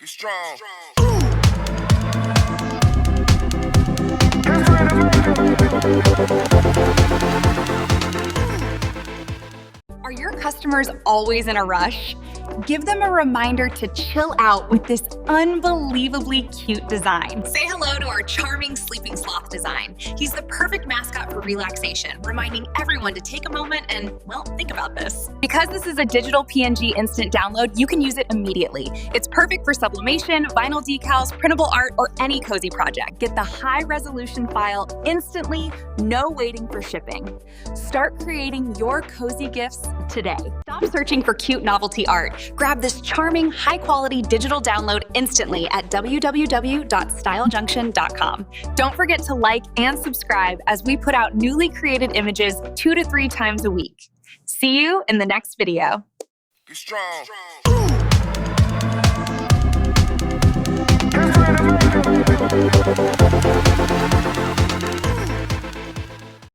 Get strong. Are your customers always in a rush? Give them a reminder to chill out with this unbelievably cute design. Say hello to our charming sleeping sloth design. He's the perfect mascot for relaxation, reminding everyone to take a moment and, well, think about this. Because this is a digital PNG instant download, you can use it immediately. It's perfect for sublimation, vinyl decals, printable art, or any cozy project. Get the high-resolution file instantly, no waiting for shipping. Start creating your cozy gifts today. Stop searching for cute novelty art. Grab this charming, high-quality digital download instantly at www.stylejunction.com. Don't forget to like and subscribe as we put out newly created images 2 to 3 times a week. See you in the next video. Get strong. Get strong.